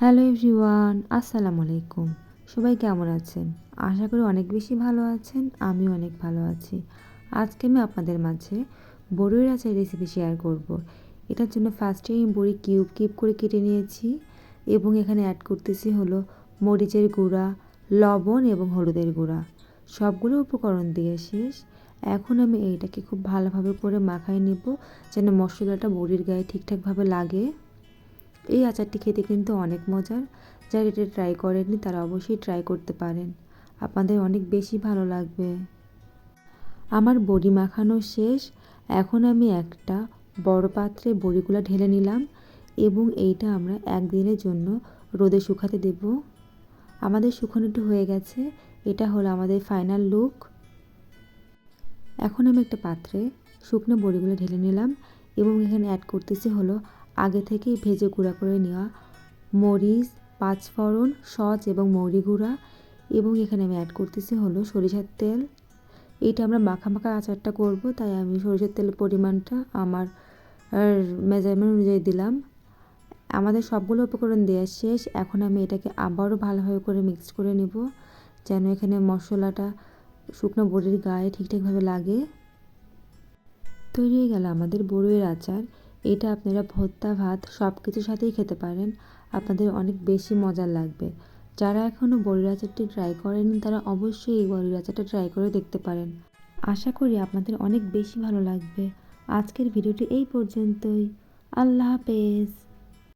Hello everyone, আসসালামু আলাইকুম। সবাই কেমন আছেন? আশা করি অনেক বেশি ভালো আছেন। আমিও অনেক ভালো আছি। আজকে আমি আপনাদের মাঝে বড়ির আচার রেসিপি শেয়ার করব। এটার জন্য ফার্স্টে আমি বড়ি কিউব কিউব করে কেটে নিয়েছি এবং এখানে অ্যাড করতেছি হলো মরিচের গুঁড়া, লবণ এবং হলুদের গুঁড়া। সবগুলো উপকরণ দিয়ে শেষ। এখন আমি এইটাকে খুব ভালোভাবে করে মাখায় নিব যেন মশলাটা বড়ির গায়ে ঠিকঠাকভাবে লাগে। এই আচারটি খেতে কিন্তু অনেক মজার। যারা এটা ট্রাই করেননি তারা অবশ্যই ট্রাই করতে পারেন। আপনাদের অনেক বেশি ভালো লাগবে। আমার বড়ি মাখানো শেষ। এখন আমি একটা বড় পাত্রে বড়িগুলো ঢেলে নিলাম এবং এইটা আমরা একদিনের জন্য রোদে শুকাতে দেব। আমাদের শুকানোটা হয়ে গেছে। এটা হলো আমাদের ফাইনাল লুক। এখন আমি একটা পাত্রে শুকনো বড়িগুলো ঢেলে নিলাম এবং এখানে অ্যাড করতেছি হলো আগে থেকেই ভেজে গুঁড়া করে নেওয়া মরিচ, পাঁচফোড়ন, সস এবং মৌরি গুঁড়া এবং এখানে আমি অ্যাড করতেছি হলো সরিষার তেল। এইটা আমরা মাখা মাখা আচারটা করব, তাই আমি সরিষার তেলের পরিমাণটা আমার মেজারমেন্ট অনুযায়ী দিলাম। আমাদের সবগুলো উপকরণ দেওয়া শেষ। এখন আমি এটাকে আবারও ভালোভাবে করে মিক্সড করে নেব যেন এখানে মশলাটা শুকনো বড়ির গায়ে ঠিকঠাকভাবে লাগে। তৈরি হয়ে গেল আমাদের বড়ির আচার। এটা আপনারা ভর্তা, ভাত সব কিছুর সাথেই খেতে পারেন। আপনাদের অনেক বেশি মজার লাগবে। যারা এখনও বড়ির আচারটি ট্রাই করেনি তারা অবশ্যই এই বড়ির আচারটা ট্রাই করে দেখতে পারেন। আশা করি আপনাদের অনেক বেশি ভালো লাগবে। আজকের ভিডিওটি এই পর্যন্তই। আল্লাহ হাফেজ।